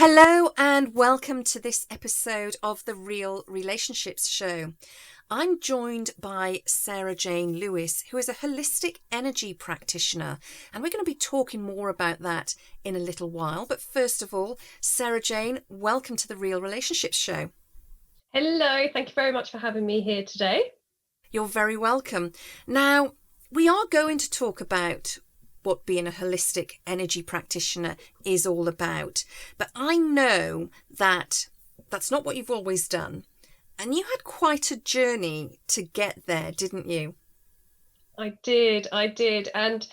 Hello and welcome to this episode of the Real Relationships Show. I'm joined by Sarah Jane Lewis, who is a holistic energy practitioner, and we're going to be talking more about that in a little while. But first of all, Sarah Jane, welcome to the Real Relationships Show. Hello, thank you very much for having me here today. You're very welcome. Now, we are going to talk about what being a holistic energy practitioner is all about. But I know that that's not what you've always done. And you had quite a journey to get there, didn't you? I did. And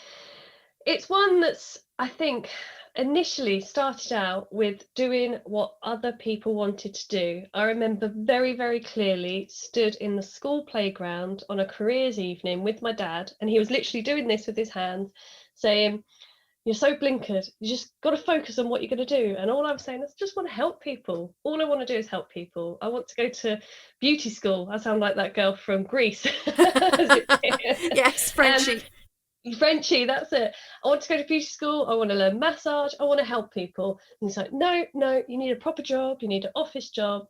it's one that's, I think, initially started out with doing what other people wanted to do. I remember very, very clearly stood in the school playground on a careers evening with my dad, and he was literally doing this with his hands, saying, "You're so blinkered. You just got to focus on what you're going to do." And all I was saying is, I just want to help people. All I want to do is help people. I want to go to beauty school. I sound like that girl from Greece. Yes, um, Frenchie. Frenchie, that's it. I want to go to beauty school. I want to learn massage. I want to help people. And he's like, no, you need a proper job. You need an office job.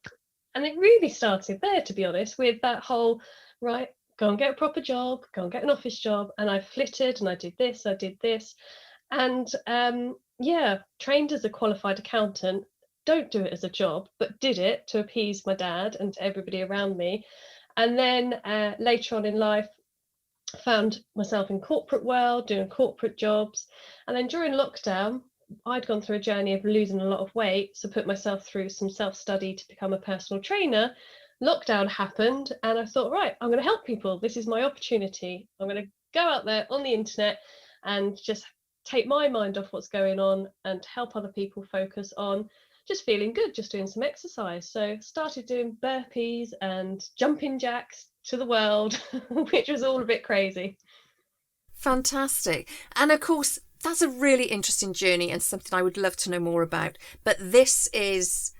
And it really started there, to be honest, with that whole, right, go and get a proper job, go and get an office job. And I flitted and I did this. And trained as a qualified accountant. Don't do it as a job, but did it to appease my dad and to everybody around me. And then later on in life, found myself in corporate world doing corporate jobs. And then during lockdown, I'd gone through a journey of losing a lot of weight, so put myself through some self-study to become a personal trainer. Lockdown happened and I thought, right, I'm going to help people. This is my opportunity. I'm going to go out there on the internet and just take my mind off what's going on and help other people focus on just feeling good, just doing some exercise. So started doing burpees and jumping jacks to the world, which was all a bit crazy. Fantastic. And of course, that's a really interesting journey and something I would love to know more about. But this is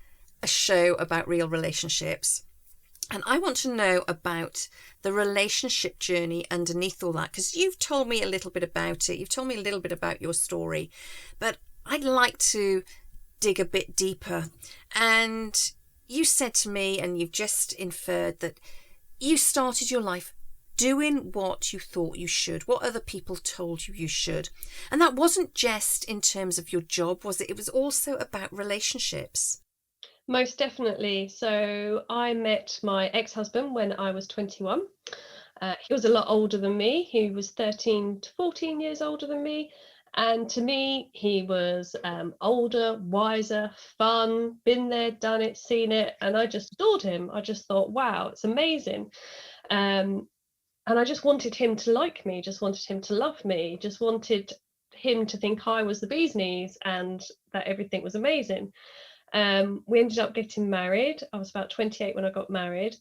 a show about real relationships. And I want to know about the relationship journey underneath all that, because you've told me a little bit about it. You've told me a little bit about your story, but I'd like to dig a bit deeper. And you said to me, and you've just inferred that you started your life doing what you thought you should, what other people told you you should. And that wasn't just in terms of your job, was it? It was also about relationships. Most definitely. So I met my ex-husband when I was 21. He was a lot older than me. He was 13 to 14 years older than me. And to me, he was older, wiser, fun, been there, done it, seen it. And I just adored him. I just thought, wow, it's amazing. Um, and I just wanted him to like me, just wanted him to love me, just wanted him to think I was the bee's knees and that everything was amazing. We ended up getting married. I was about 28 when I got married.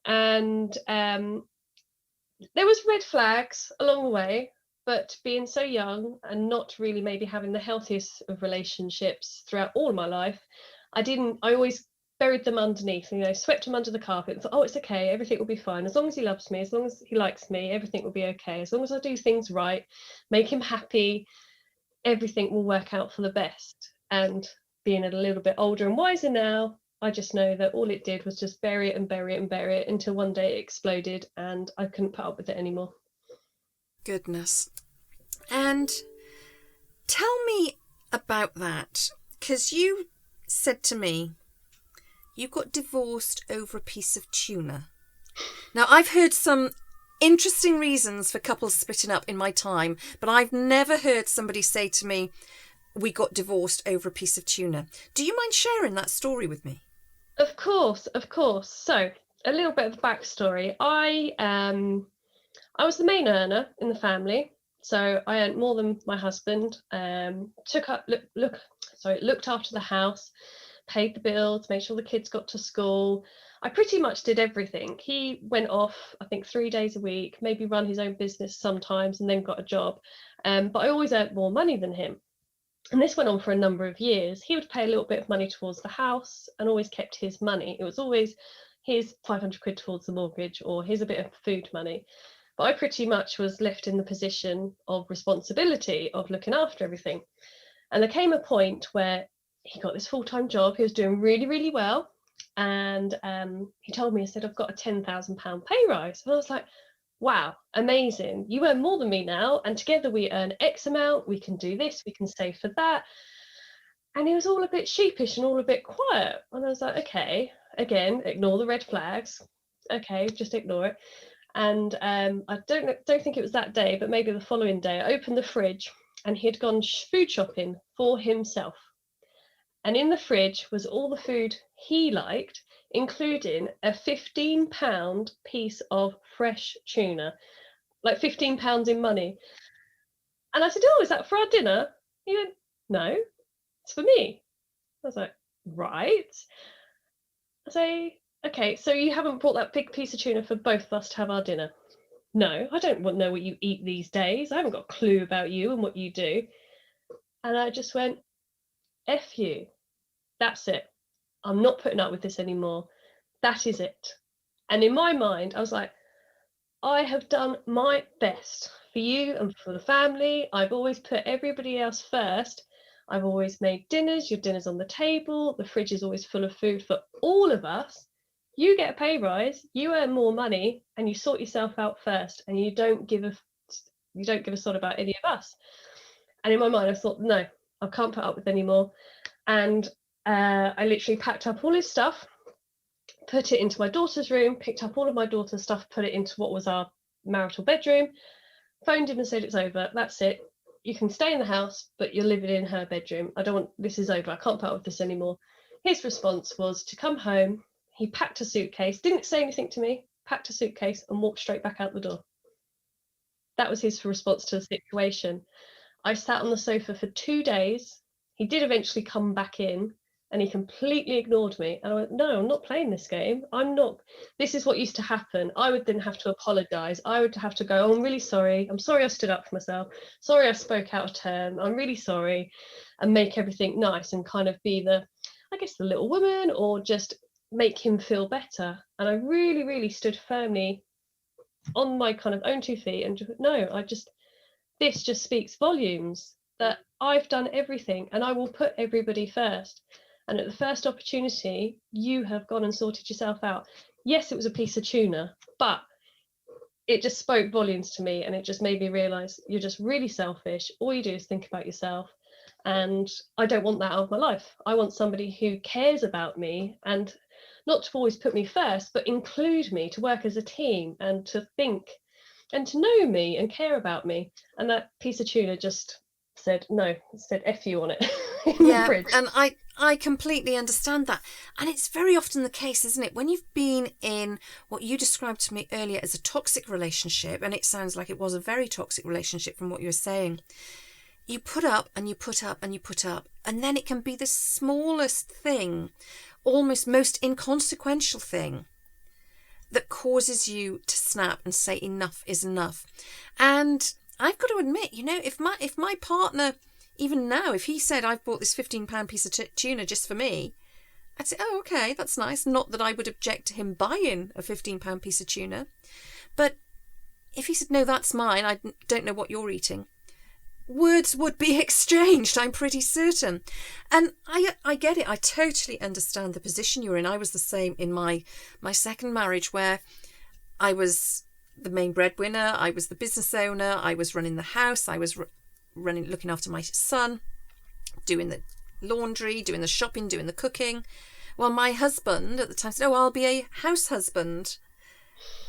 And there was red flags along the way, but being so young and not really maybe having the healthiest of relationships throughout all my life, I always buried them underneath, swept them under the carpet and thought, oh, it's okay, everything will be fine. As long as he loves me, as long as he likes me, everything will be okay. As long as I do things right, make him happy, everything will work out for the best. And being a little bit older and wiser now, I just know that all it did was just bury it and bury it and bury it until one day it exploded and I couldn't put up with it anymore. Goodness. And tell me about that, because you said to me you got divorced over a piece of tuna. Now, I've heard some interesting reasons for couples splitting up in my time, but I've never heard somebody say to me, we got divorced over a piece of tuna. Do you mind sharing that story with me? Of course. So a little bit of the backstory. I was the main earner in the family, so I earned more than my husband. Looked after the house, paid the bills, made sure the kids got to school. I pretty much did everything. He went off, I think, 3 days a week, maybe run his own business sometimes, and then got a job. But I always earned more money than him. And this went on for a number of years. He would pay a little bit of money towards the house and always kept his money. It was always, here's 500 quid towards the mortgage, or here's a bit of food money. But I pretty much was left in the position of responsibility of looking after everything. And there came a point where he got this full-time job. He was doing really, really well. And he told me, he said, I've got a £10,000 pay rise. And I was like, wow, amazing. You earn more than me now. And together we earn X amount. We can do this. We can save for that. And he was all a bit sheepish and all a bit quiet. And I was like, okay, again, ignore the red flags. Okay, just ignore it. And I don't think it was that day, but maybe the following day, I opened the fridge and he had gone food shopping for himself. And in the fridge was all the food he liked, including a £15 piece of fresh tuna, like £15 in money. And I said, oh, is that for our dinner? He went, no, it's for me. I was like, right. I say, okay, so you haven't brought that big piece of tuna for both of us to have our dinner? No, I don't know what you eat these days. I haven't got a clue about you and what you do. And I just went, F you. That's it. I'm not putting up with this anymore. That is it. And in my mind, I was like, I have done my best for you and for the family. I've always put everybody else first. I've always made dinners. Your dinner's on the table. The fridge is always full of food for all of us. You get a pay rise, you earn more money, and you sort yourself out first, and you don't give a sod about any of us. And in my mind, I thought, no, I can't put up with anymore. And I literally packed up all his stuff, put it into my daughter's room, picked up all of my daughter's stuff, put it into what was our marital bedroom, phoned him and said, it's over, that's it. You can stay in the house, but you're living in her bedroom. This is over. I can't put up with this anymore. His response was to come home. He packed a suitcase, didn't say anything to me, packed a suitcase and walked straight back out the door. That was his response to the situation. I sat on the sofa for 2 days. He did eventually come back in and he completely ignored me. And I went, no, I'm not playing this game. I'm not. This is what used to happen. I would then have to apologise. I would have to go, oh, I'm really sorry. I'm sorry I stood up for myself. Sorry I spoke out of turn. I'm really sorry. And make everything nice and kind of be the little woman, or just make him feel better. And I really, really stood firmly on my kind of own 2 feet and just, no, this just speaks volumes that I've done everything and I will put everybody first. And at the first opportunity, you have gone and sorted yourself out. Yes, it was a piece of tuna, but it just spoke volumes to me, and it just made me realise you're just really selfish. All you do is think about yourself. And I don't want that out of my life. I want somebody who cares about me, and not to always put me first, but include me, to work as a team and to think and to know me and care about me. And that piece of tuna just said, no, it said F you on it in the fridge. And I completely understand that. And it's very often the case, isn't it? When you've been in what you described to me earlier as a toxic relationship, and it sounds like it was a very toxic relationship from what you were saying, you put up and you put up and you put up, and then it can be the smallest thing, almost most inconsequential thing, that causes you to snap and say enough is enough. And I've got to admit, if my partner, even now, if he said, I've bought this £15 piece of tuna just for me, I'd say, oh, okay, that's nice. Not that I would object to him buying a £15 piece of tuna. But if he said, no, that's mine, I don't know what you're eating, words would be exchanged, I'm pretty certain. And I get it. I totally understand the position you're in. I was the same in my second marriage, where I was the main breadwinner, I was the business owner, I was running the house, I was looking after my son, doing the laundry, doing the shopping, doing the cooking. Well, my husband at the time said, oh, I'll be a house husband.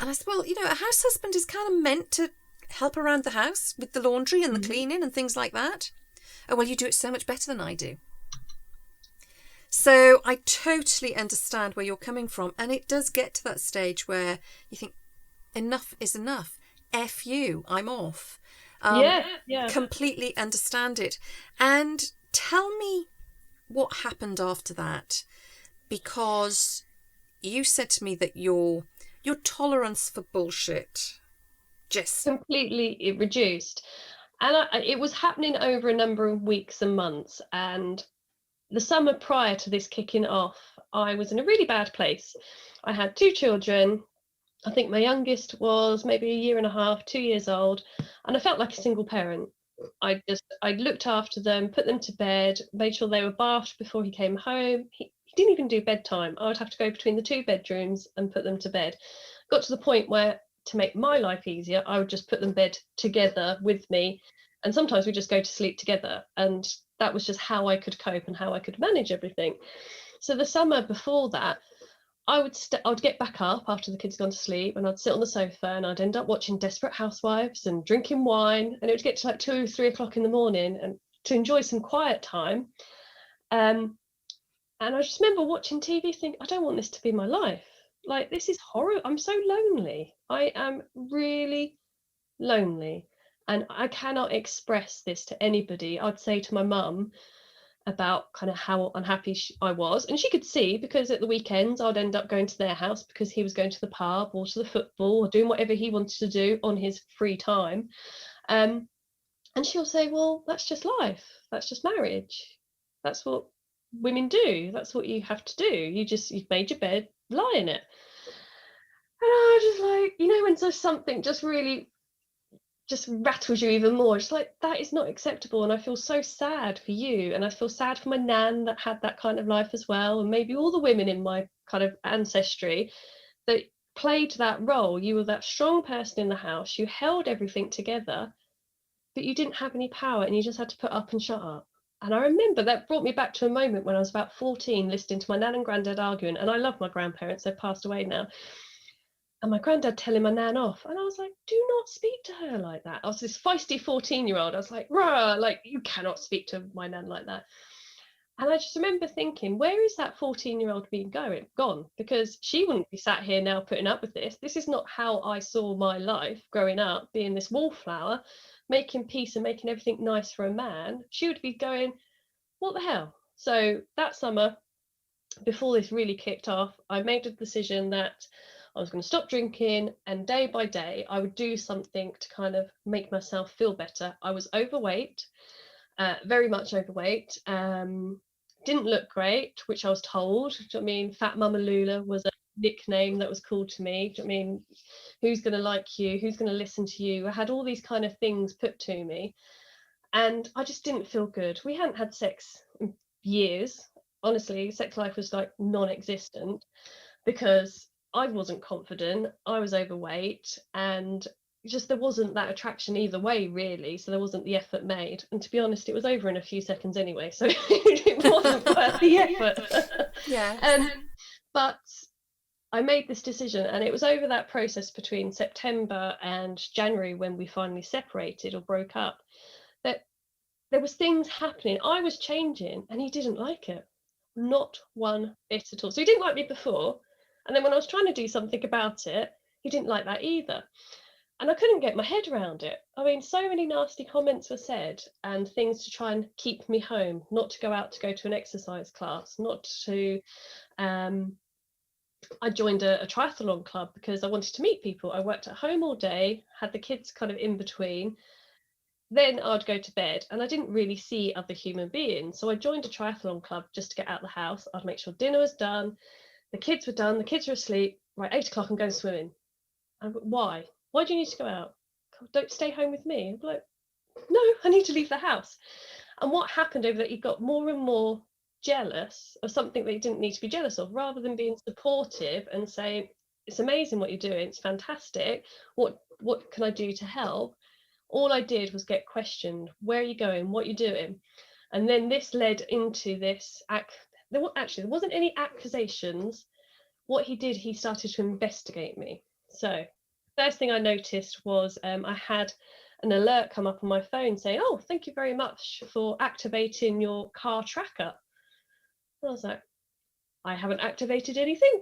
And I said, well, a house husband is kind of meant to help around the house with the laundry and the cleaning and things like that. Oh, well, you do it so much better than I do. So I totally understand where you're coming from. And it does get to that stage where you think, enough is enough. F you, I'm off. Yeah. Completely understand it. And tell me what happened after that, because you said to me that your tolerance for bullshit just completely reduced. And it was happening over a number of weeks and months. And the summer prior to this kicking off, I was in a really bad place. I had 2 children. I think my youngest was maybe a year and a half, 2 years old, and I felt like a single parent. I looked after them, put them to bed, made sure they were bathed before he came home. He didn't even do bedtime. I would have to go between the 2 bedrooms and put them to bed. Got to the point where, to make my life easier, I would just put them bed together with me, and sometimes we just go to sleep together, and that was just how I could cope and how I could manage everything. So the summer before that, I'd get back up after the kids had gone to sleep, and I'd sit on the sofa and I'd end up watching Desperate Housewives and drinking wine, and it would get to like 2, 3 o'clock in the morning, and to enjoy some quiet time. And I just remember watching TV, think, I don't want this to be my life. Like, this is horrible. I'm so lonely. I am really lonely, and I cannot express this to anybody. I'd say to my mum about kind of how unhappy I was, and she could see, because at the weekends I'd end up going to their house because he was going to the pub or to the football or doing whatever he wanted to do on his free time. And she'll say, well, that's just life, that's just marriage, that's what women do, that's what you have to do, you've made your bed, lie in it. And I was just like, when there's something just really just rattles you even more. It's like, that is not acceptable, and I feel so sad for you, and I feel sad for my nan that had that kind of life as well, and maybe all the women in my kind of ancestry that played that role. You were that strong person in the house, you held everything together, but you didn't have any power, and you just had to put up and shut up. And I remember that brought me back to a moment when I was about 14, listening to my nan and granddad arguing, and I love my grandparents, they've passed away now, and my granddad telling my nan off, and I was like, do not speak to her like that. I was this feisty 14-year-old. I was like, rah, like, you cannot speak to my nan like that. And I just remember thinking, where is that 14-year-old gone? Because she wouldn't be sat here now putting up with this. This is not how I saw my life growing up, being this wallflower, making peace and making everything nice for a man. She would be going, what the hell? So that summer, before this really kicked off, I made a decision that I was going to stop drinking, and day by day I would do something to kind of make myself feel better. I was overweight, very much overweight, didn't look great, which I was told. Do you know what I mean? Fat Mama Lula was a nickname that was called to me. Do you know what I mean? Who's going to like you? Who's going to listen to you? I had all these kind of things put to me, and I just didn't feel good. We hadn't had sex in years. Honestly, sex life was like non-existent, because I wasn't confident, I was overweight, and just there wasn't that attraction either way, really. So there wasn't the effort made. And to be honest, it was over in a few seconds anyway, so it wasn't worth the effort. Yeah. But I made this decision, and it was over that process between September and January, when we finally separated or broke up, that there was things happening. I was changing, and he didn't like it. Not one bit at all. So he didn't like me before, and then when I was trying to do something about it, he didn't like that either. And I couldn't get my head around it. I mean, so many nasty comments were said, and things to try and keep me home, not to go out to go to an exercise class, not to I joined a triathlon club because I wanted to meet people. I worked at home all day, had the kids kind of in between. Then I'd go to bed, and I didn't really see other human beings. So I joined a triathlon club just to get out of the house. I'd make sure dinner was done, the kids were done, the kids were asleep. Right, 8 o'clock, I'm going swimming. And why? Why do you need to go out? Don't stay home with me. I'm like, no, I need to leave the house. And what happened over that, he got more and more jealous of something that he didn't need to be jealous of, rather than being supportive and saying, it's amazing what you're doing, it's fantastic, what can I do to help? All I did was get questioned. Where are you going? What are you doing? And then this led into this there wasn't any accusations. What he did, he started to investigate me. So first thing I noticed was I had an alert come up on my phone saying, oh, thank you very much for activating your car tracker. And I was like, I haven't activated anything.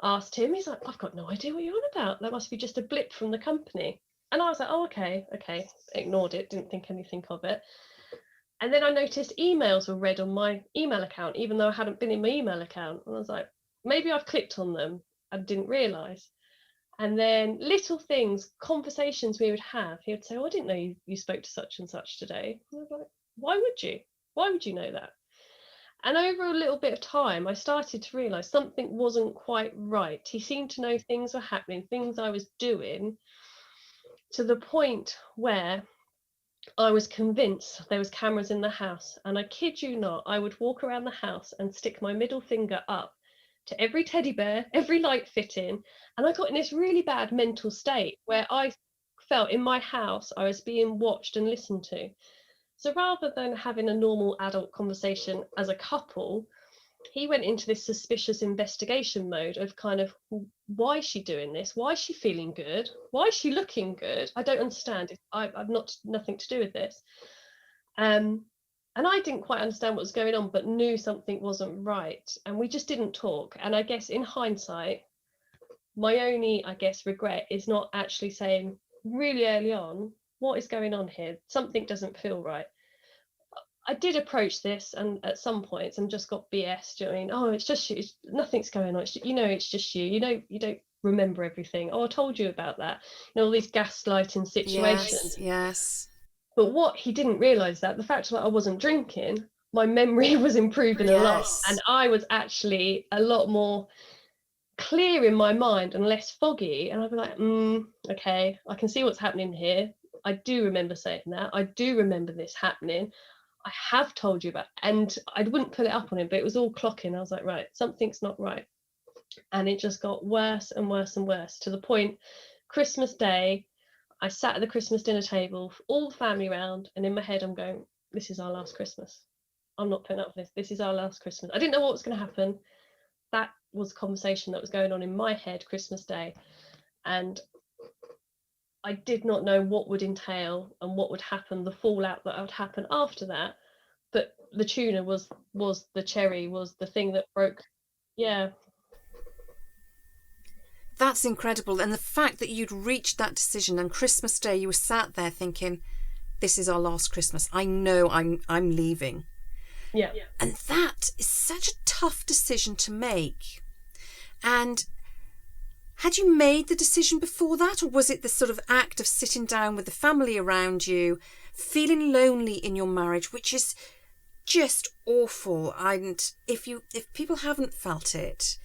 Asked him, he's like, I've got no idea what you're on about. That must be just a blip from the company. And I was like, oh, okay. Ignored it, didn't think anything of it. And then I noticed emails were read on my email account, even though I hadn't been in my email account. And I was like, maybe I've clicked on them and didn't realise. And then little things, conversations we would have, he would say, oh, I didn't know you spoke to such and such today. And I was like, why would you? Why would you know that? And over a little bit of time, I started to realise something wasn't quite right. He seemed to know things were happening, things I was doing, to the point where I was convinced there was cameras in the house, and I kid you not, I would walk around the house and stick my middle finger up to every teddy bear, every light fitting, and I got in this really bad mental state where I felt in my house I was being watched and listened to. So rather than having a normal adult conversation as a couple, he went into this suspicious investigation mode of kind of, why is she doing this? Why is she feeling good? Why is she looking good? I don't understand. I've not nothing to do with this. And I didn't quite understand what was going on, but knew something wasn't right. And we just didn't talk. And I guess in hindsight, my only, I guess, regret is not actually saying really early on, what is going on here? Something doesn't feel right. I did approach this and at some points and just got BS. Do you know what I mean? Oh, it's just you. Nothing's going on. It's just you. You don't remember everything. Oh, I told you about that. All these gaslighting situations. Yes. But what he didn't realise, that the fact that I wasn't drinking, my memory was improving a lot, and I was actually a lot more clear in my mind and less foggy. And I'd be like, okay, I can see what's happening here. I do remember saying that. I do remember this happening. I have told you about, and I wouldn't put it up on him, but it was all clocking. I was like, right, something's not right. And it just got worse and worse and worse, to the point Christmas Day, I sat at the Christmas dinner table, all the family round, and in my head I'm going, this is our last Christmas. I'm not putting up with this. This is our last Christmas. I didn't know what was going to happen. That was a conversation that was going on in my head Christmas Day. And I did not know what would entail and what would happen, the fallout that would happen after that. But the tuna was the cherry, was the thing that broke. Yeah. That's incredible. And the fact that you'd reached that decision, and Christmas Day you were sat there thinking, this is our last Christmas. I know I'm leaving. Yeah. And that is such a tough decision to make. And had you made the decision before that, or was it this sort of act of sitting down with the family around you, feeling lonely in your marriage, which is just awful? And if people haven't felt it,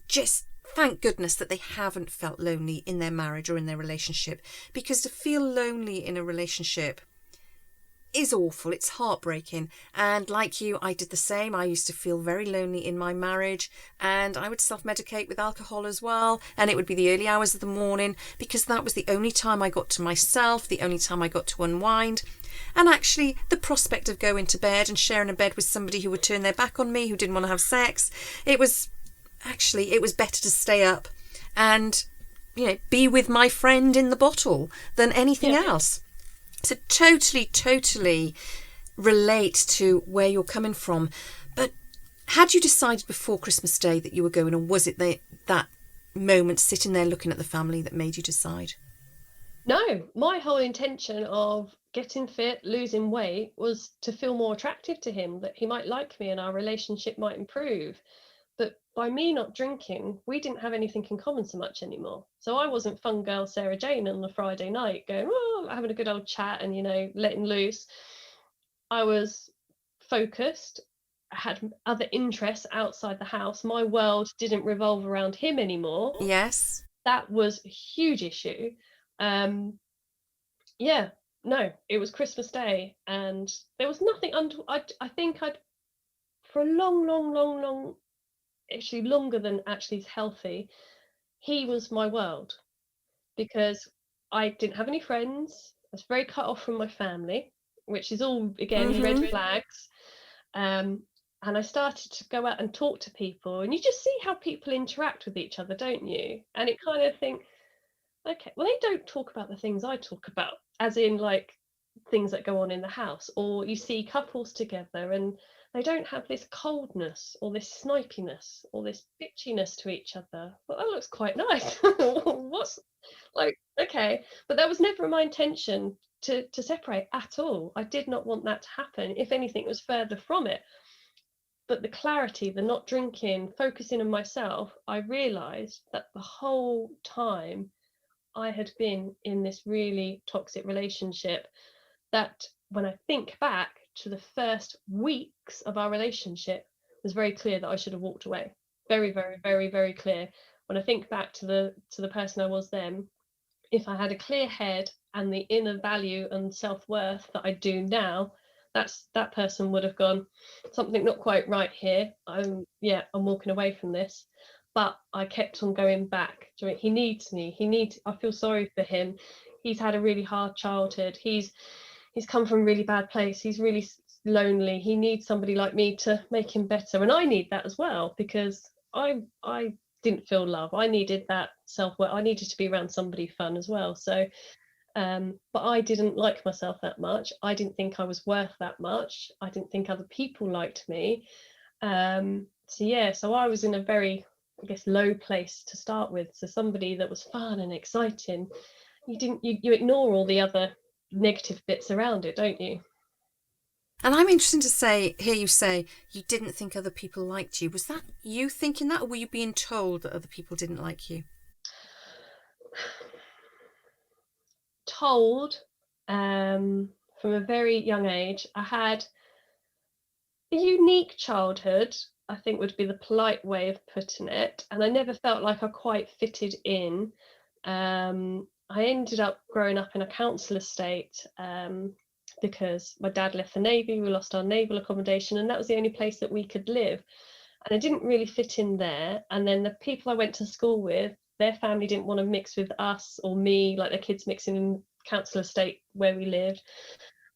just thank goodness that they haven't felt lonely in their marriage or in their relationship, because to feel lonely in a relationship is awful. It's heartbreaking. And like you, I did the same. I used to feel very lonely in my marriage, and I would self-medicate with alcohol as well, and it would be the early hours of the morning, because that was the only time I got to myself, the only time I got to unwind. And actually the prospect of going to bed and sharing a bed with somebody who would turn their back on me, who didn't want to have sex, it was better to stay up and be with my friend in the bottle than anything else. So totally relate to where you're coming from. But had you decided before Christmas Day that you were going, or was it that moment sitting there looking at the family that made you decide? No, my whole intention of getting fit, losing weight, was to feel more attractive to him, that he might like me and our relationship might improve. But by me not drinking, we didn't have anything in common so much anymore. So I wasn't fun girl Sarah Jane on the Friday night going, oh, having a good old chat and, letting loose. I was focused. I had other interests outside the house. My world didn't revolve around him anymore. Yes. That was a huge issue. No, it was Christmas Day, and there was nothing I think I'd, for a long, actually longer than actually is healthy, he was my world, because I didn't have any friends. I was very cut off from my family, which is all, again, red flags. And I started to go out and talk to people, and you just see how people interact with each other, don't you? And it kind of think, okay, well, they don't talk about the things I talk about, as in like things that go on in the house. Or you see couples together and they don't have this coldness or this snipiness or this bitchiness to each other. Well, that looks quite nice. What's like, okay. But that was never my intention to separate at all. I did not want that to happen. If anything, it was further from it. But the clarity, the not drinking, focusing on myself, I realised that the whole time I had been in this really toxic relationship, that when I think back to the first weeks of our relationship, it was very clear that I should have walked away. Very, very, very, very clear. When I think back to the person I was then, if I had a clear head and the inner value and self-worth that I do now, that person would have gone, something not quite right here. I'm walking away from this. But I kept on going back to it. He needs me. I feel sorry for him. He's had a really hard childhood. He's come from a really bad place. He's really lonely. He needs somebody like me to make him better. And I need that as well, because I didn't feel love. I needed that self-worth. I needed to be around somebody fun as well. So but I didn't like myself that much. I didn't think I was worth that much. I didn't think other people liked me. So I was in a very, I guess, low place to start with. So somebody that was fun and exciting, you ignore all the other negative bits around it, don't you? And I'm interested to hear you say you didn't think other people liked you. Was that you thinking that, or were you being told that other people didn't like you? Told from a very young age. I had a unique childhood, I think would be the polite way of putting it, and I never felt like I quite fitted in. I ended up growing up in a council estate because my dad left the Navy, we lost our naval accommodation, and that was the only place that we could live. And I didn't really fit in there. And then the people I went to school with, their family didn't want to mix with us or me, like their kids mixing in council estate where we lived.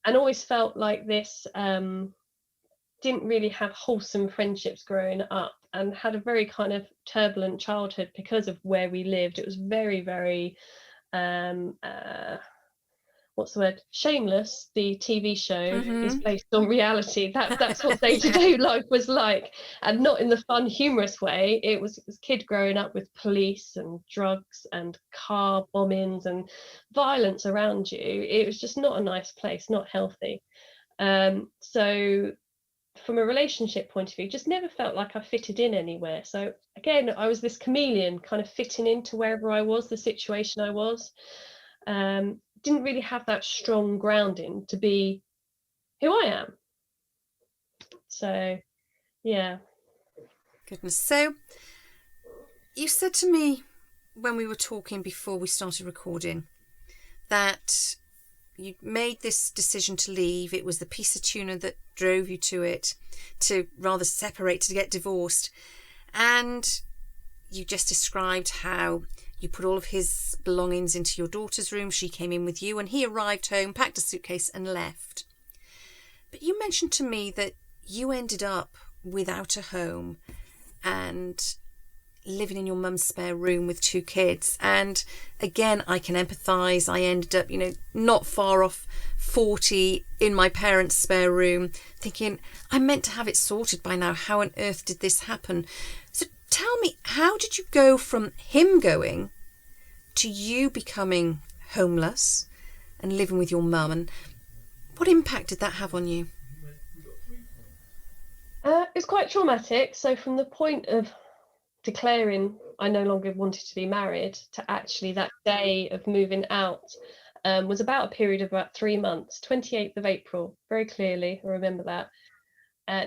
And always felt like this, didn't really have wholesome friendships growing up, and had a very kind of turbulent childhood because of where we lived. It was very, very what's the word? Shameless, the TV show, is based on reality. That's what day-to-day life was like, and not in the fun, humorous way. It was a kid growing up with police and drugs and car bombings and violence around you. It was just not a nice place, not healthy. So from a relationship point of view, just never felt like I fitted in anywhere. So again, I was this chameleon, kind of fitting into wherever I was, the situation I was. Didn't really have that strong grounding to be who I am. So, yeah. Goodness. So, you said to me when we were talking before we started recording that you made this decision to leave. It was the piece of tuna that drove you to it, to rather separate, to get divorced. And you just described how you put all of his belongings into your daughter's room. She came in with you and he arrived home, packed a suitcase and left. But you mentioned to me that you ended up without a home and living in your mum's spare room with 2 kids. And again, I can empathise. I ended up, not far off 40 in my parents' spare room, thinking, I'm meant to have it sorted by now. How on earth did this happen? So tell me, how did you go from him going to you becoming homeless and living with your mum? And what impact did that have on you? It's quite traumatic. So from the point of declaring I no longer wanted to be married to actually that day of moving out was about a period of about 3 months. 28th of April, very clearly, I remember that.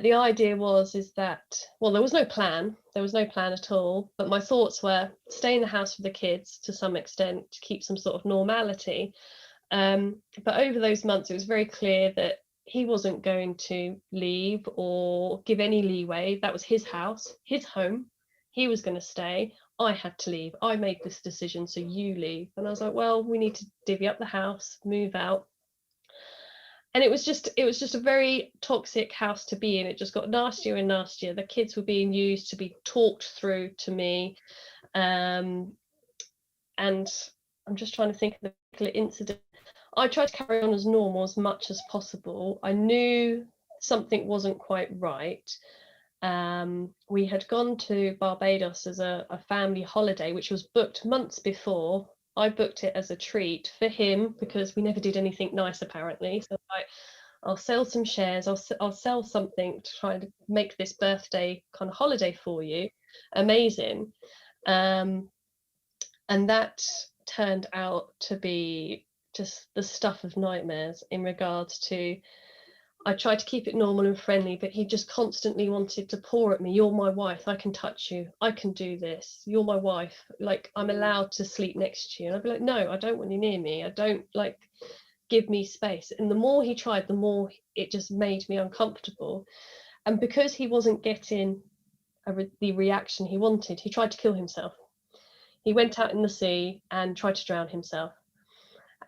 The idea is that, well, there was no plan at all, but my thoughts were stay in the house with the kids to some extent to keep some sort of normality. But over those months it was very clear that he wasn't going to leave or give any leeway. That was his house, his home. He was going to stay. I had to leave. I made this decision, so you leave. And I was like, well, we need to divvy up the house, move out. And it was just a very toxic house to be in. It just got nastier and nastier. The kids were being used to be talked through to me. And I'm just trying to think of the particular incident. I tried to carry on as normal as much as possible. I knew something wasn't quite right. We had gone to Barbados as a family holiday, which was booked months before. I booked it as a treat for him because we never did anything nice, apparently. So I'll sell some shares, I'll sell something to try and make this birthday kind of holiday for you. Amazing. And that turned out to be just the stuff of nightmares in regards to, I tried to keep it normal and friendly, but he just constantly wanted to pour at me. You're my wife. I can touch you. I can do this. You're my wife. Like, I'm allowed to sleep next to you. And I'd be like, no, I don't want you near me. I don't, like, give me space. And the more he tried, the more it just made me uncomfortable. And because he wasn't getting the reaction he wanted, he tried to kill himself. He went out in the sea and tried to drown himself.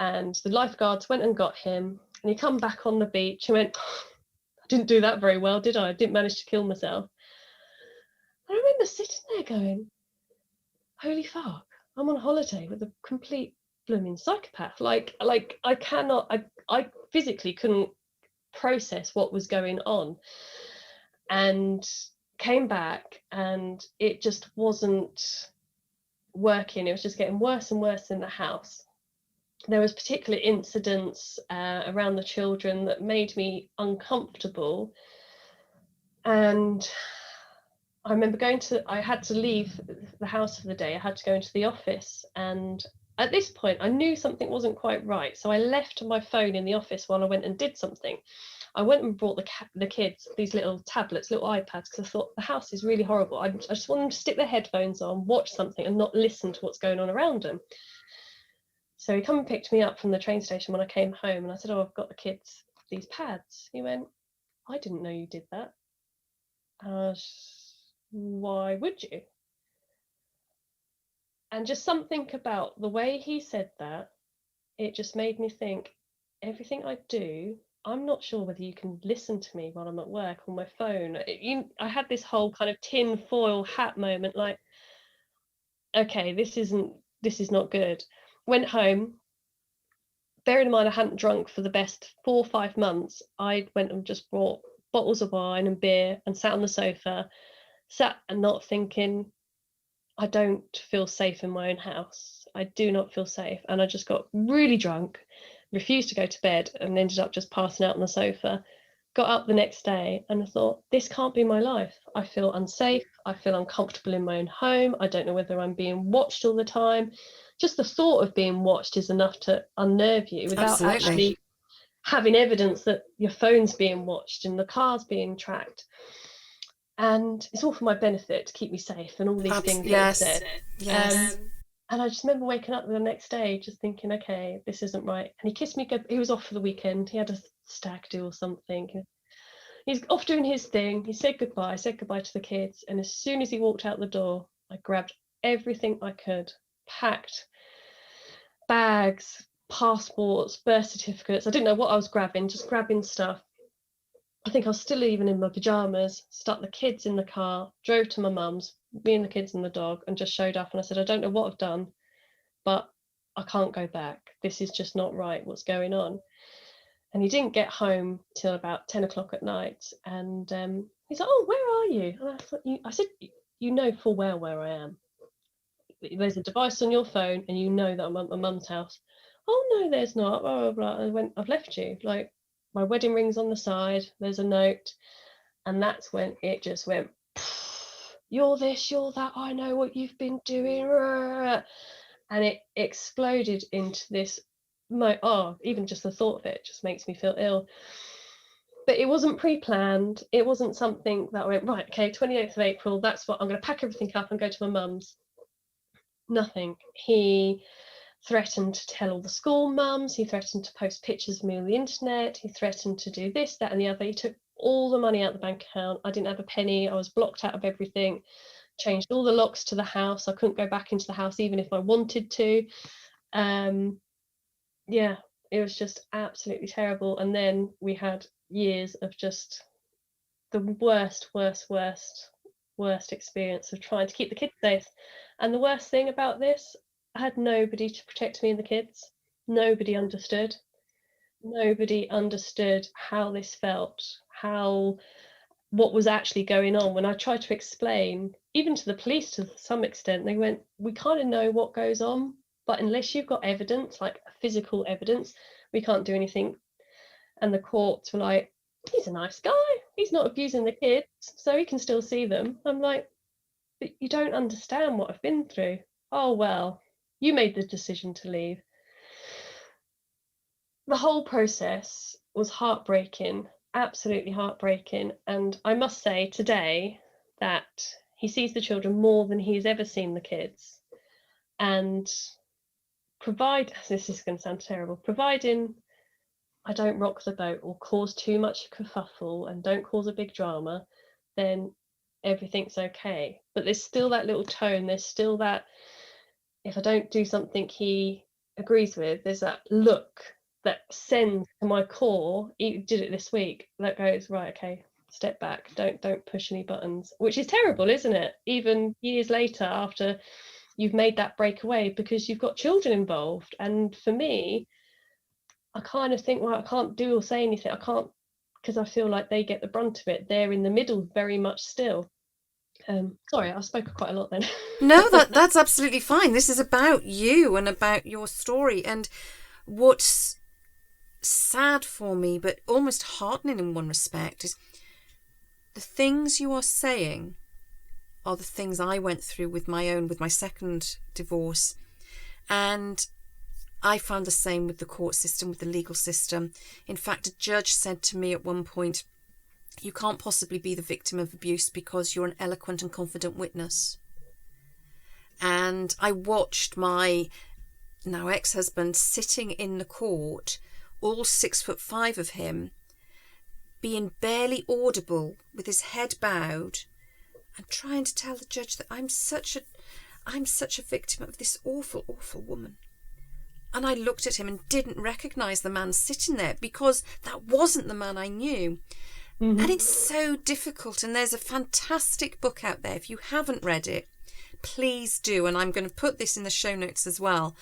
And the lifeguards went and got him. And he come back on the beach and went, I didn't do that very well, did I? I didn't manage to kill myself. I remember sitting there going, holy fuck, I'm on holiday with a complete blooming psychopath. Like I cannot, I physically couldn't process what was going on. And came back and it just wasn't working. It was just getting worse and worse in the house. There was particular incidents around the children that made me uncomfortable. And I remember I had to leave the house for the day. I had to go into the office. And at this point, I knew something wasn't quite right. So I left my phone in the office while I went and did something. I went and brought the kids these little tablets, little iPads, because I thought the house is really horrible. I just want them to stick their headphones on, watch something and not listen to what's going on around them. So he come and picked me up from the train station when I came home, and I said, oh, I've got the kids these pads. He went, I didn't know you did that. Why would you? And just something about the way he said that, it just made me think, everything I do, I'm not sure whether you can listen to me while I'm at work on my phone. I had this whole kind of tin foil hat moment, like, okay, this is not good. Went home. Bearing in mind I hadn't drunk for the best 4 or 5 months, I went and just bought bottles of wine and beer and sat on the sofa, sat and not thinking, I don't feel safe in my own house. I do not feel safe. And I just got really drunk, refused to go to bed, and ended up just passing out on the sofa. Got up the next day and I thought, this can't be my life. I feel unsafe. I feel uncomfortable in my own home. I don't know whether I'm being watched all the time. Just the thought of being watched is enough to unnerve you without actually having evidence that your phone's being watched and the car's being tracked. And it's all for my benefit to keep me safe and all these things that he said. Yes. And I just remember waking up the next day just thinking, okay, this isn't right. And he kissed me good. He was off for the weekend. He had a stag do or something. He's off doing his thing. He said goodbye to the kids. And as soon as he walked out the door, I grabbed everything I could, packed bags, passports, birth certificates. I didn't know what I was grabbing, just grabbing stuff. I think I was still even in my pajamas, stuck the kids in the car, drove to my mum's, me and the kids and the dog, and just showed up. And I said, I don't know what I've done, but I can't go back. This is just not right. What's going on? And he didn't get home till about 10 o'clock at night. And he's like, oh, where are you? And I said, you know full well where I am. There's a device on your phone and you know that I'm at my mum's house. Oh, no, there's not. Blah, blah, blah. I went, I've left you. Like, my wedding ring's on the side. There's a note. And that's when it just went, you're this, you're that. I know what you've been doing. And it exploded into this. Even just the thought of it just makes me feel ill. But it wasn't pre-planned. It wasn't something that I went, right, okay, 28th of April, that's what I'm going to pack everything up and go to my mum's. Nothing. He threatened to tell all the school mums. He threatened to post pictures of me on the internet. He threatened to do this, that, and the other. He took all the money out of the bank account. I didn't have a penny. I was blocked out of everything. Changed all the locks to the house. I couldn't go back into the house even if I wanted to. Yeah, it was just absolutely terrible. And then we had years of just the worst experience of trying to keep the kids safe. And the worst thing about this, I had nobody to protect me and the kids. Nobody understood. Nobody understood how this felt, what was actually going on. When I tried to explain, even to the police to some extent, they went, we kind of know what goes on, but unless you've got evidence, like physical evidence, we can't do anything. And the courts were like, he's a nice guy. He's not abusing the kids, so he can still see them. I'm like, but you don't understand what I've been through. Oh, well, you made the decision to leave. The whole process was heartbreaking. absolutely heartbreaking. And I must say today that he sees the children more than he's ever seen the kids. And this is going to sound terrible, providing I don't rock the boat or cause too much kerfuffle and don't cause a big drama, then everything's okay. But there's still that little tone, there's still that, if I don't do something he agrees with, there's that look that sends to my core. You did it this week, that goes, right, okay, step back, don't push any buttons, which is terrible, isn't it? Even years later, after you've made that breakaway, because you've got children involved. And for me, I kind of think, well, I can't do or say anything. I can't, because I feel like they get the brunt of it. They're in the middle very much still. Sorry, I spoke quite a lot then. No, that's absolutely fine. This is about you and about your story. And what's sad for me, but almost heartening in one respect, is the things you are saying are the things I went through with my second divorce. And I found the same with the court system, with the legal system. In fact, a judge said to me at one point, you can't possibly be the victim of abuse because you're an eloquent and confident witness. And I watched my now ex-husband sitting in the court, all 6'5" of him, being barely audible with his head bowed and trying to tell the judge that I'm such a victim of this awful, awful woman. And I looked at him and didn't recognise the man sitting there because that wasn't the man I knew. Mm-hmm. And it's so difficult. And there's a fantastic book out there. If you haven't read it, please do. And I'm going to put this in the show notes as well.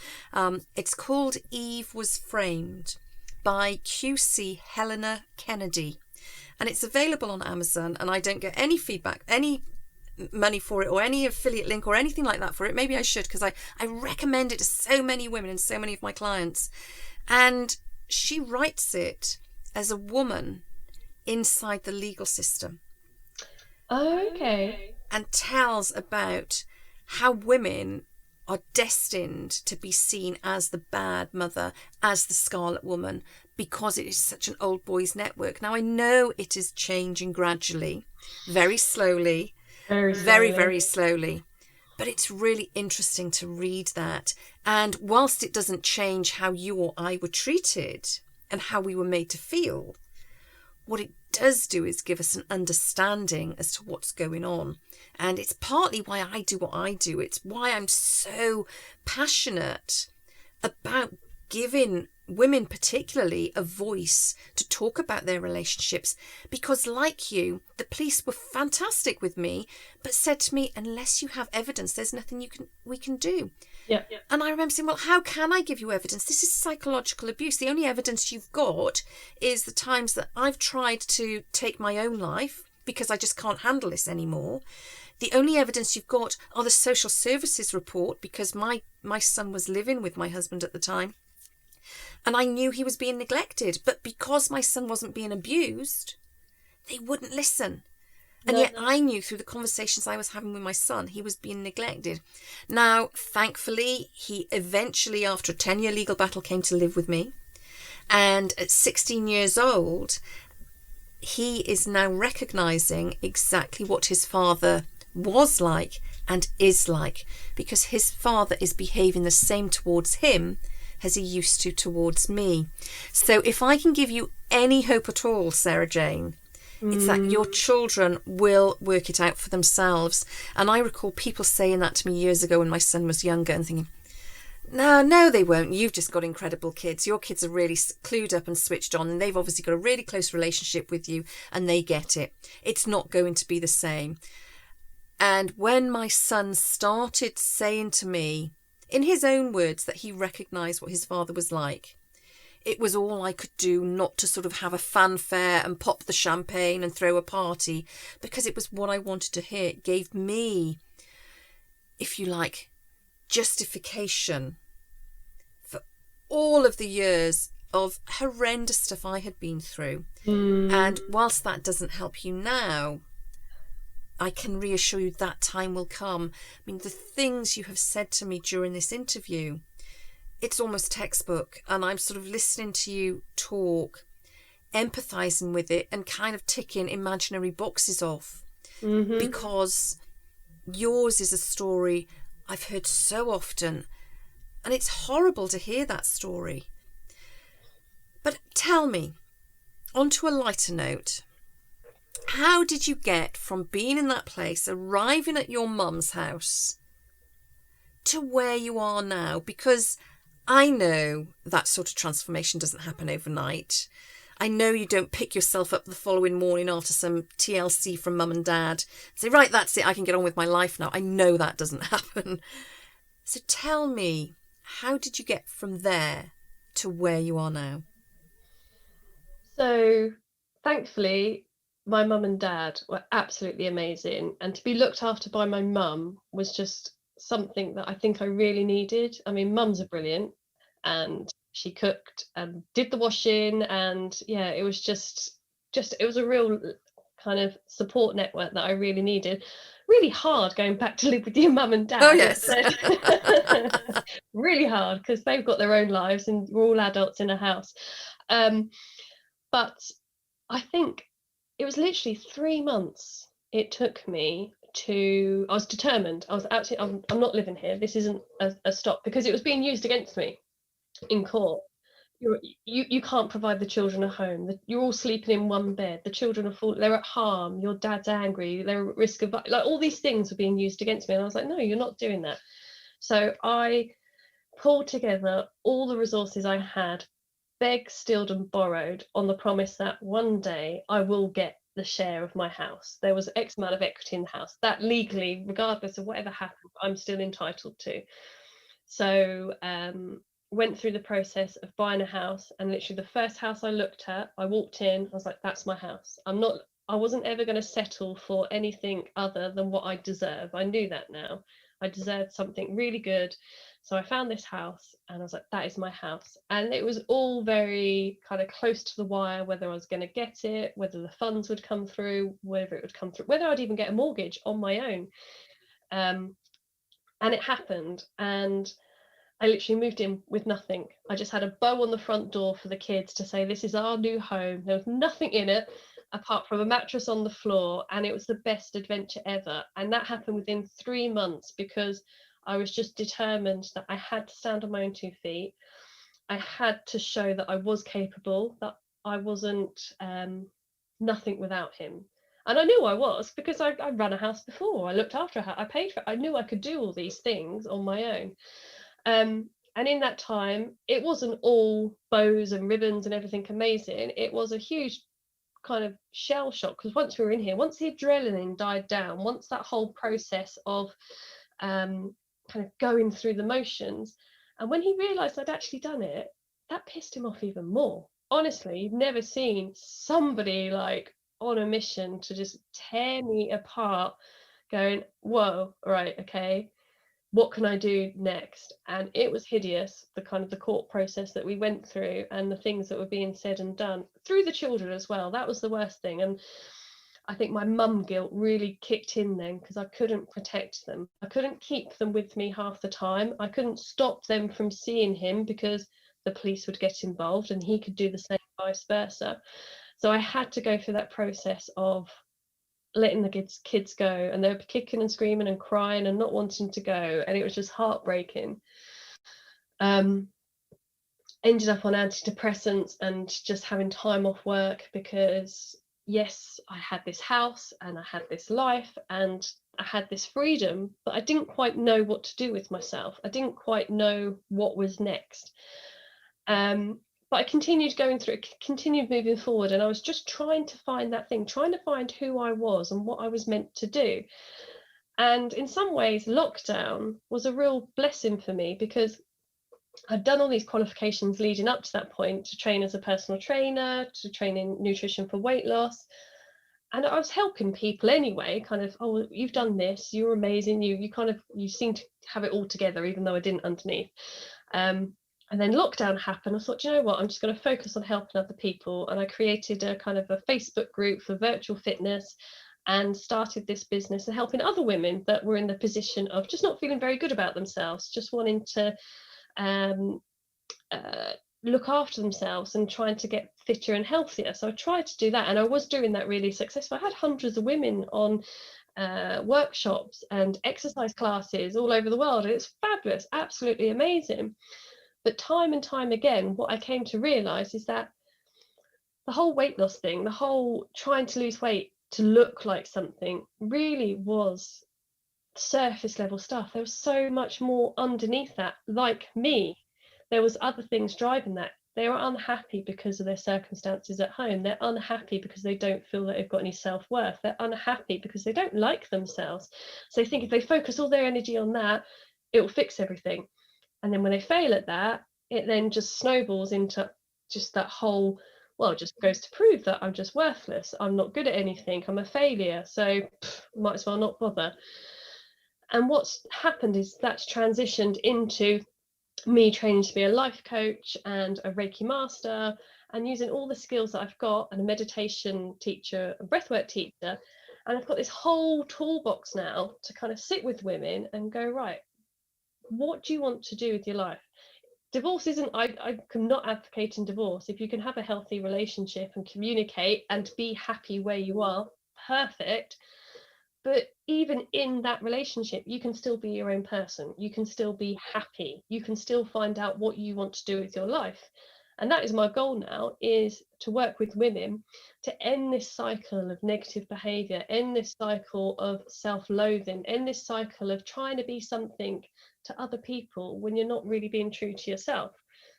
It's called Eve Was Framed by QC Helena Kennedy. And it's available on Amazon. And I don't get any feedback, any money for it or any affiliate link or anything like that for it. Maybe I should, because I recommend it to so many women and so many of my clients. And she writes it as a woman inside the legal system. Oh, okay. And tells about how women are destined to be seen as the bad mother, as the scarlet woman, because it is such an old boys network. Now, I know it is changing gradually, very slowly, very slowly. But it's really interesting to read that. And whilst it doesn't change how you or I were treated and how we were made to feel, what it does do is give us an understanding as to what's going on. And it's partly why I do what I do. It's why I'm so passionate about giving women particularly a voice to talk about their relationships, because like you, the police were fantastic with me, but said to me, unless you have evidence, there's nothing we can do. Yeah. And I remember saying, well, how can I give you evidence? This is psychological abuse. The only evidence you've got is the times that I've tried to take my own life because I just can't handle this anymore. The only evidence you've got are the social services report, because my son was living with my husband at the time. And I knew he was being neglected. But because my son wasn't being abused, they wouldn't listen. And yet I knew through the conversations I was having with my son, he was being neglected. Now, thankfully, he eventually, after a 10-year legal battle, came to live with me. And at 16 years old, he is now recognising exactly what his father was like and is like, because his father is behaving the same towards him as he used to towards me. So if I can give you any hope at all, Sarah Jane, it's that your children will work it out for themselves. And I recall people saying that to me years ago when my son was younger and thinking, no, they won't. You've just got incredible kids. Your kids are really clued up and switched on, and they've obviously got a really close relationship with you and they get it. It's not going to be the same. And when my son started saying to me, in his own words, that he recognised what his father was like, it was all I could do not to sort of have a fanfare and pop the champagne and throw a party, because it was what I wanted to hear. It gave me, if you like, justification for all of the years of horrendous stuff I had been through. And whilst that doesn't help you now, I can reassure you that time will come. I mean, the things you have said to me during this interview, it's almost textbook. And I'm sort of listening to you talk. empathizing with it and kind of ticking imaginary boxes off, because yours is a story I've heard so often, and it's horrible to hear that story. But tell me, on to a lighter note, how did you get from being in that place, arriving at your mum's house, to where you are now? Because I know that sort of transformation doesn't happen overnight. I know you don't pick yourself up the following morning after some TLC from mum and dad, say, right, that's it, I can get on with my life now. I know that doesn't happen. So tell me, how did you get from there to where you are now? So thankfully, my mum and dad were absolutely amazing. And to be looked after by my mum was just something that I think I really needed. I mean, mums are brilliant, and she cooked and did the washing, and yeah, it was just it was a real kind of support network that I really needed. Really hard going back to live with your mum and Oh, dad. yes. Really hard because they've got their own lives and we're all adults in a house. But I think it was literally 3 months it took me to. I was determined. I was actually. I'm not living here. This isn't a stop, because it was being used against me in court. You can't provide the children a home. You're all sleeping in one bed. The children are full. They're at harm. Your dad's angry. They're at risk of, like, all these things were being used against me. And I was like, no, you're not doing that. So I pulled together all the resources I had, begged, stealed, and borrowed on the promise that one day I will get the share of my house. There was X amount of equity in the house that legally, regardless of whatever happened, I'm still entitled to. So went through the process of buying a house, and literally the first house I looked at, I walked in, I was like, that's my house. I wasn't ever going to settle for anything other than what I deserve. I knew that now. I deserved something really good. So I found this house and I was like, that is my house. And it was all very kind of close to the wire, whether I was going to get it, whether the funds would come through, whether it would come through, whether I'd even get a mortgage on my own. And it happened. And I literally moved in with nothing. I just had a bow on the front door for the kids to say, this is our new home. There was nothing in it apart from a mattress on the floor, and it was the best adventure ever. And that happened within 3 months, because I was just determined that I had to stand on my own 2 feet. I had to show that I was capable, that I wasn't nothing without him. And I knew I was, because I ran a house before. I looked after a house. I paid for it. I knew I could do all these things on my own. And in that time, it wasn't all bows and ribbons and everything amazing. It was a huge kind of shell shock, because once we were in here, once the adrenaline died down, once that whole process of kind of going through the motions, and when he realised I'd actually done it, that pissed him off even more. Honestly, you've never seen somebody like on a mission to just tear me apart, going, whoa, right, okay, what can I do next? And it was hideous, the kind of the court process that we went through and the things that were being said and done through the children as well. That was the worst thing. And I think my mum guilt really kicked in then, because I couldn't protect them. I couldn't keep them with me half the time. I couldn't stop them from seeing him, because the police would get involved and he could do the same, vice versa. So I had to go through that process of letting the kids go, and they were kicking and screaming and crying and not wanting to go, and it was just heartbreaking. Ended up on antidepressants and just having time off work, because yes, I had this house and I had this life and I had this freedom, but I didn't quite know what to do with myself. I didn't quite know what was next. But I continued going through, continued moving forward, and I was just trying to find that thing, trying to find who I was and what I was meant to do. And in some ways, lockdown was a real blessing for me, because I'd done all these qualifications leading up to that point, to train as a personal trainer, to train in nutrition for weight loss. And I was helping people anyway, kind of, oh, you've done this, you're amazing, you seem to have it all together, even though I didn't underneath. And then lockdown happened. I thought, you know what, I'm just going to focus on helping other people. And I created a kind of a Facebook group for virtual fitness and started this business of helping other women that were in the position of just not feeling very good about themselves, just wanting to look after themselves and trying to get fitter and healthier. So I tried to do that, and I was doing that really successfully. I had hundreds of women on workshops and exercise classes all over the world, and it's fabulous, absolutely amazing. But time and time again, what I came to realize is that the whole weight loss thing, the whole trying to lose weight to look like something, really was surface level stuff. There was so much more underneath that. Like me, there was other things driving that. They were unhappy because of their circumstances at home. They're unhappy because they don't feel that they've got any self-worth. They're unhappy because they don't like themselves. So they think if they focus all their energy on that, it will fix everything. And then when they fail at that, it then just snowballs into just that whole, well, it just goes to prove that I'm just worthless. I'm not good at anything. I'm a failure. So might as well not bother. And what's happened is that's transitioned into me training to be a life coach and a Reiki master, and using all the skills that I've got, and a meditation teacher, a breathwork teacher. And I've got this whole toolbox now to kind of sit with women and go, right, what do you want to do with your life? Divorce isn't, I am not advocating divorce. If you can have a healthy relationship and communicate and be happy where you are, perfect. But even in that relationship, you can still be your own person. You can still be happy. You can still find out what you want to do with your life. And that is my goal now, is to work with women to end this cycle of negative behavior, end this cycle of self-loathing, end this cycle of trying to be something to other people when you're not really being true to yourself.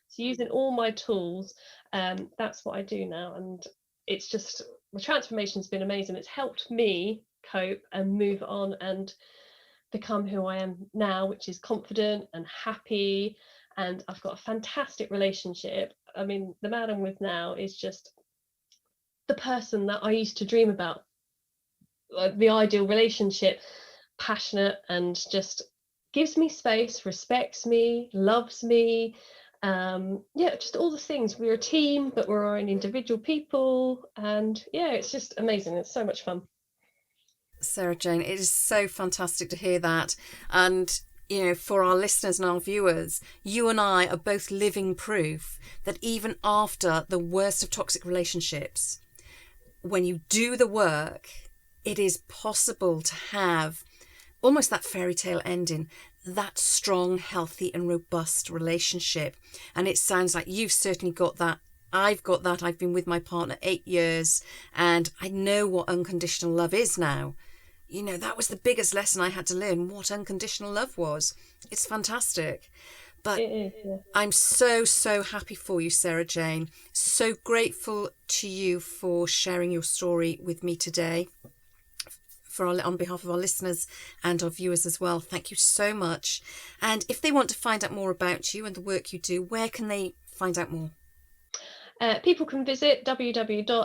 So using all my tools, that's what I do now. And it's just, the transformation's been amazing. It's helped me cope and move on and become who I am now, which is confident and happy. And I've got a fantastic relationship. I mean, the man I'm with now is just the person that I used to dream about, the ideal relationship, passionate and just gives me space, respects me, loves me. Yeah, just all the things. We're a team, but we're our own individual people. And yeah, it's just amazing. It's so much fun. Sarah Jane, it is so fantastic to hear that. And, you know, for our listeners and our viewers, you and I are both living proof that even after the worst of toxic relationships, when you do the work, it is possible to have almost that fairy tale ending, that strong, healthy and robust relationship. And it sounds like you've certainly got that. I've got that. I've been with my partner 8 years and I know what unconditional love is now. You know, that was the biggest lesson I had to learn, what unconditional love was. It's fantastic. But It is, yeah. I'm so, so happy for you, Sarah Jane. So grateful to you for sharing your story with me today. On behalf of our listeners and our viewers as well, thank you so much. And if they want to find out more about you and the work you do, where can they find out more? People can visit www.sj-lewis,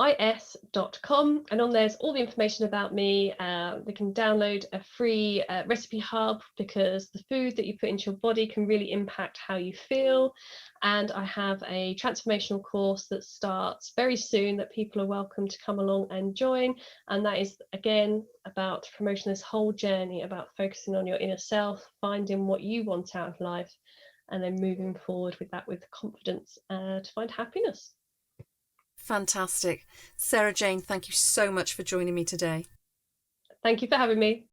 lewis.com, and on there's all the information about me. They can download a free recipe hub, because the food that you put into your body can really impact how you feel. And I have a transformational course that starts very soon that people are welcome to come along and join. And that is, again, about promoting this whole journey about focusing on your inner self, finding what you want out of life, and then moving forward with that with confidence to find happiness. Fantastic. Sarah Jane, thank you so much for joining me today. Thank you for having me.